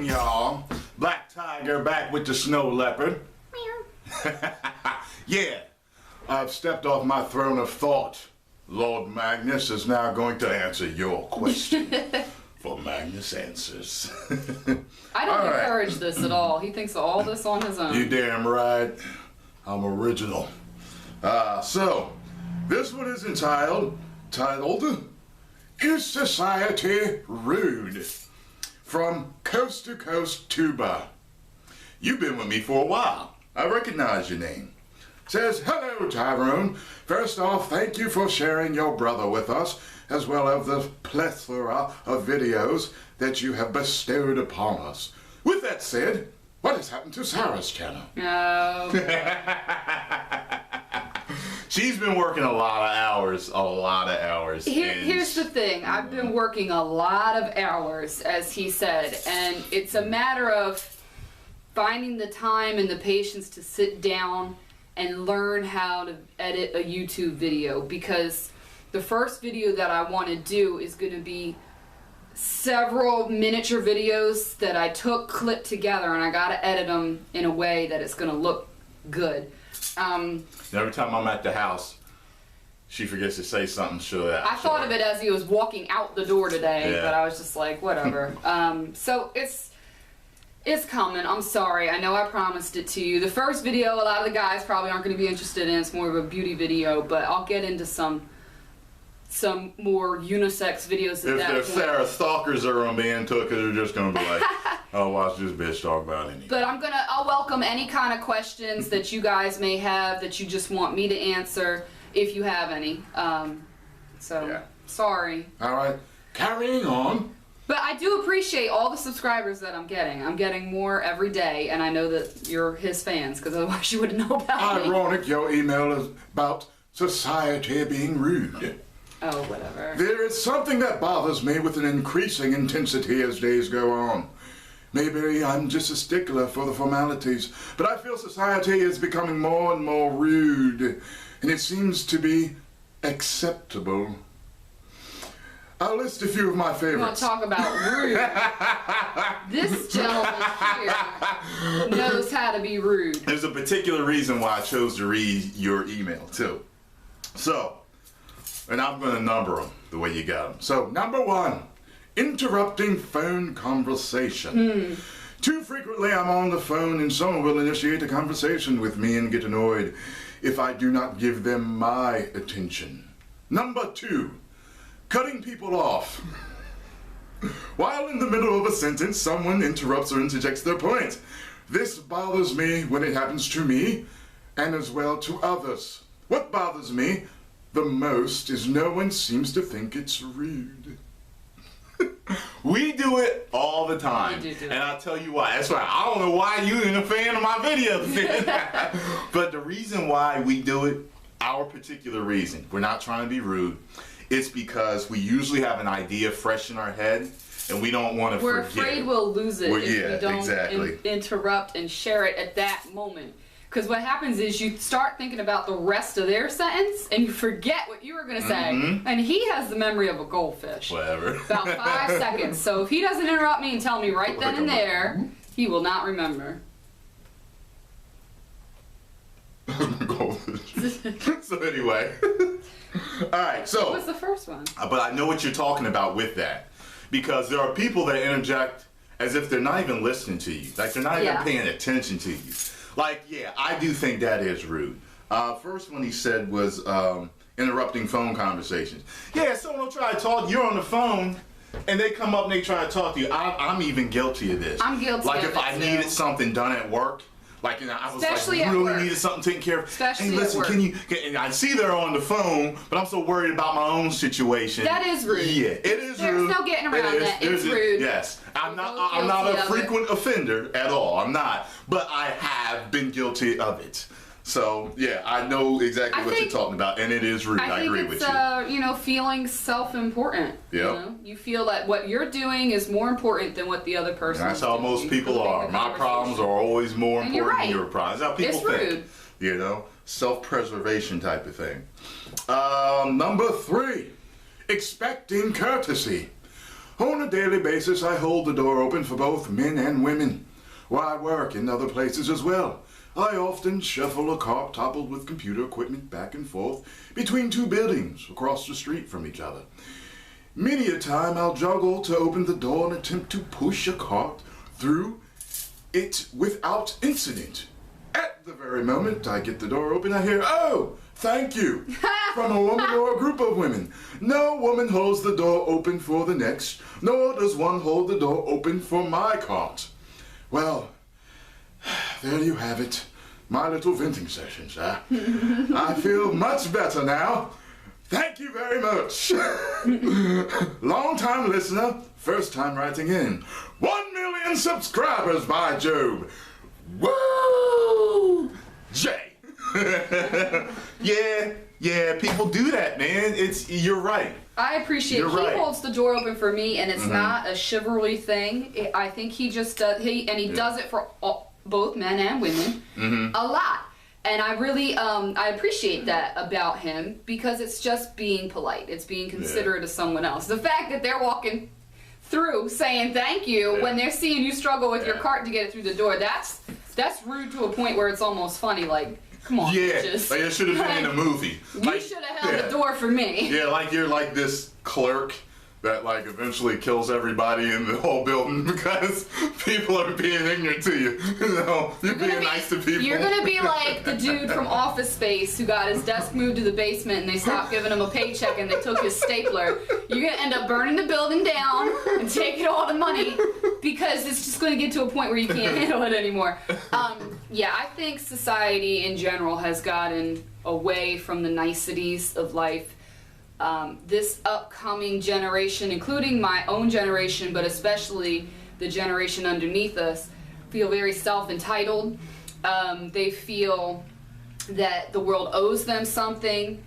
y'all. Black Tiger back with the snow leopard. Yeah, I've stepped off my throne of thought. Lord Magnus is now going to answer your question. For Magnus Answers. I don't encourage this at all. He thinks of all this on his own. You damn right. I'm original. So, this one is titled, Is Society Rude? From Coast to Coast Tuba. You've been with me for a while. I recognize your name. Says, hello, Tyrone. First off, thank you for sharing your brother with us, as well as the plethora of videos that you have bestowed upon us. With that said, what has happened to Sarah's channel? No. She's been working a lot of hours. Here's the thing. I've been working a lot of hours, as he said, and it's a matter of finding the time and the patience to sit down and learn how to edit a YouTube video, because the first video that I want to do is going to be several miniature videos that I clipped together, and I got to edit them in a way that it's going to look good. Every time I'm at the house, she forgets to say something. I thought of it as he was walking out the door today, but I was just like, whatever. So it's coming. I'm sorry. I know I promised it to you. The first video, a lot of the guys probably aren't going to be interested in. It's more of a beauty video, but I'll get into some more unisex videos at that point. If Sarah's stalkers are going to be into it, because they're just going to be like, oh, watch this bitch talk about anything. But I'll welcome any kind of questions that you guys may have that you just want me to answer, if you have any. Sorry. All right. Carrying on. But I do appreciate all the subscribers that I'm getting. I'm getting more every day, and I know that you're his fans, because otherwise you wouldn't know about me. Ironic, your email is about society being rude. Oh, whatever. There is something that bothers me with an increasing intensity as days go on. Maybe I'm just a stickler for the formalities, but I feel society is becoming more and more rude, and it seems to be acceptable. I'll list a few of my favorites. You want to talk about rude? This gentleman here knows how to be rude. There's a particular reason why I chose to read your email, too. So, and I'm going to number them the way you got them. So, number 1, interrupting phone conversation. Too frequently I'm on the phone and someone will initiate a conversation with me and get annoyed if I do not give them my attention. Number 2, cutting people off. While in the middle of a sentence, someone interrupts or interjects their point. This bothers me when it happens to me and as well to others. What bothers me the most is no one seems to think it's rude. We do it all the time. We do and I'll tell you why. That's why I don't know why you ain't a fan of my videos. But the reason why we do it, our particular reason, we're not trying to be rude, it's because we usually have an idea fresh in our head and we don't want to forget. We're afraid we'll lose it if we don't exactly. interrupt and share it at that moment. Because what happens is you start thinking about the rest of their sentence and you forget what you were going to say. And he has the memory of a goldfish. Whatever. About 5 seconds. So if he doesn't interrupt me and tell me right then and there, he will not remember. Goldfish. So anyway. Alright, so. What was the first one? But I know what you're talking about with that. Because there are people that interject as if they're not even listening to you. Like they're not even paying attention to you. Like, yeah, I do think that is rude. First one he said was interrupting phone conversations. Yeah, someone will try to talk, you're on the phone, and they come up and they try to talk to you. I'm even guilty of this. I'm guilty like of it. Like if I needed something done at work, like, you know, I was Especially like, at really work. needed something taken care of. Especially hey, listen, at work. and I see they're on the phone, but I'm so worried about my own situation. That is rude. Yeah, it is There's rude. no getting around that. It's rude. Yes. I'm not a frequent offender at all. I'm not. But I have been guilty of it. So, yeah, I know exactly what you're talking about, and it is rude. I agree with you. I think it's, feeling self-important. Yep. You know? You feel that what you're doing is more important than what the other person is doing. That's how most people are. My problems are always more important than your problems. That's how people think. It's rude. You know? Self-preservation type of thing. Number 3, expecting courtesy. On a daily basis, I hold the door open for both men and women. While I work in other places as well, I often shuffle a cart toppled with computer equipment back and forth between two buildings across the street from each other. Many a time I'll juggle to open the door and attempt to push a cart through it without incident. At the very moment I get the door open, I hear, "Oh, thank you," from a woman or a group of women. No woman holds the door open for the next, nor does one hold the door open for my cart. Well, there you have it. My little venting session, sir. I feel much better now. Thank you very much. Long-time listener, first time writing in. 1 million subscribers, by Job. Woo! Jay. Yeah, people do that, man. You're right. I appreciate You're he right. holds the door open for me, and it's not a chivalry thing. I think he just does, he does it for both men and women a lot. And I really, I appreciate that about him, because it's just being polite. It's being considerate of someone else. The fact that they're walking through saying thank you when they're seeing you struggle with your cart to get it through the door, that's rude to a point where it's almost funny. Like, come on, bitches. Like it should have been in a movie. You should have held the door for me. Yeah, like you're like this clerk that like eventually kills everybody in the whole building because people are being ignorant to you. You know, you're being nice to people. You're gonna be like the dude from Office Space who got his desk moved to the basement and they stopped giving him a paycheck and they took his stapler. You're gonna end up burning the building down and taking all the money because it's just gonna get to a point where you can't handle it anymore. Yeah, I think society in general has gotten away from the niceties of life. This upcoming generation, including my own generation, but especially the generation underneath us, feel very self-entitled. They feel that the world owes them something.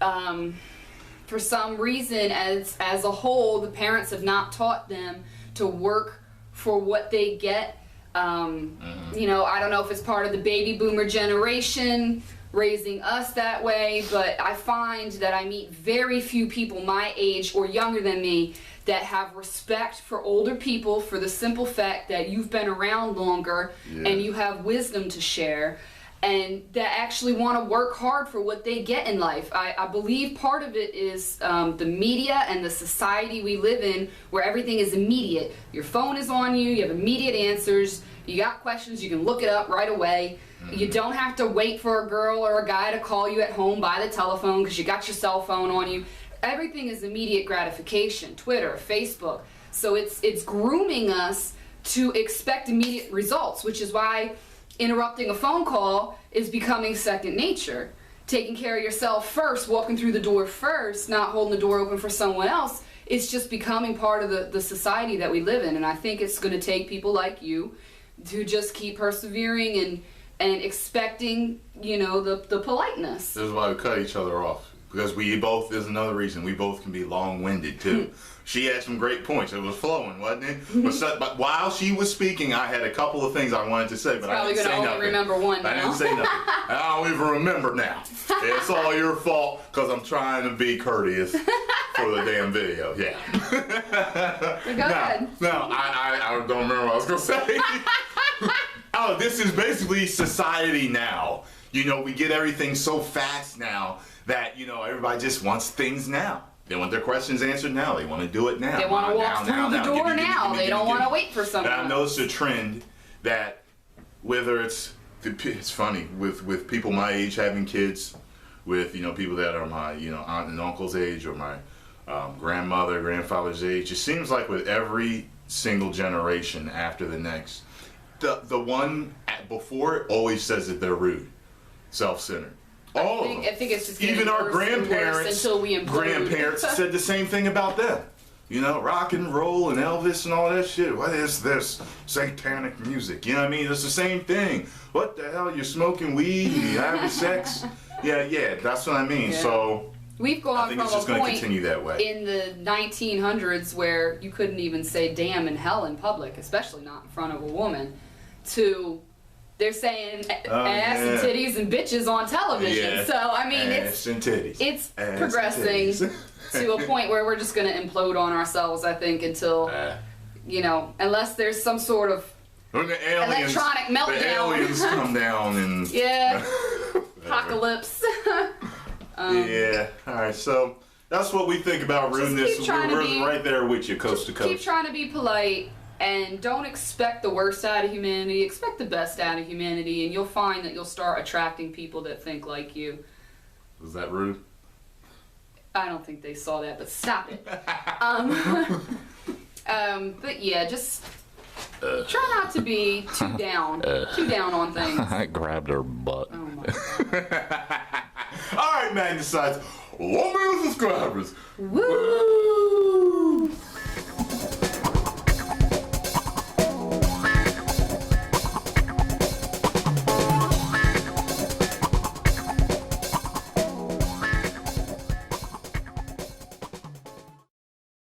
For some reason, as a whole, the parents have not taught them to work for what they get. You know, I don't know if it's part of the baby boomer generation raising us that way, but I find that I meet very few people my age or younger than me that have respect for older people for the simple fact that you've been around longer and you have wisdom to share, and that actually want to work hard for what they get in life. I believe part of it is the media and the society we live in, where everything is immediate. Your phone is on you, you have immediate answers, you got questions, you can look it up right away. You don't have to wait for a girl or a guy to call you at home by the telephone because you got your cell phone on you. Everything is immediate gratification. Twitter, Facebook. So it's grooming us to expect immediate results, which is why interrupting a phone call is becoming second nature. Taking care of yourself first, walking through the door first, not holding the door open for someone else, it's just becoming part of the society that we live in. And I think it's going to take people like you to just keep persevering and expecting, you know, the politeness. This is why we cut each other off. Because we both, there's another reason, we both can be long-winded too. She had some great points. It was flowing, wasn't it? But while she was speaking, I had a couple of things I wanted to say, but I didn't say nothing. Probably going to only remember one now. I didn't say nothing. I don't even remember now. It's all your fault because I'm trying to be courteous for the damn video. Yeah. Go ahead. No, I don't remember what I was going to say. Oh, this is basically society now. You know, we get everything so fast now that, you know, everybody just wants things now. They want their questions answered now. They want to do it now. They want to walk through the door now. They don't want to wait for someone. And I've noticed a trend that whether it's funny with people my age having kids, with, you know, people that are my, you know, aunt and uncle's age or my grandmother, grandfather's age. It seems like with every single generation after the next, the one before it always says that they're rude, self-centered. All of them. I think it's just even our worse grandparents. until we implode. Grandparents said the same thing about them. You know, rock and roll and Elvis and all that shit. What is this satanic music? You know what I mean? It's the same thing. What the hell? You're smoking weed? You having sex? Yeah. That's what I mean. Yeah. So we've gone I think from it's just a going to point continue that way. in the 1900s where you couldn't even say damn and hell in public, especially not in front of a woman, to they're saying ass and titties and bitches on television. Yeah. So I mean, ass and titties. it's ass progressing. to a point where we're just going to implode on ourselves, I think, until, unless there's some sort of when the aliens, electronic meltdown. The aliens come down and... Yeah. Apocalypse. Yeah. All right, so that's what we think about rudeness. We're right there with you, coast to coast. Keep trying to be polite, and don't expect the worst out of humanity. Expect the best out of humanity, and you'll find that you'll start attracting people that think like you. Was that rude? I don't think they saw that, but stop it. But yeah, just try not to be too down on things. I grabbed her butt. Oh my God. All right, man, decides 1 million subscribers. Woo!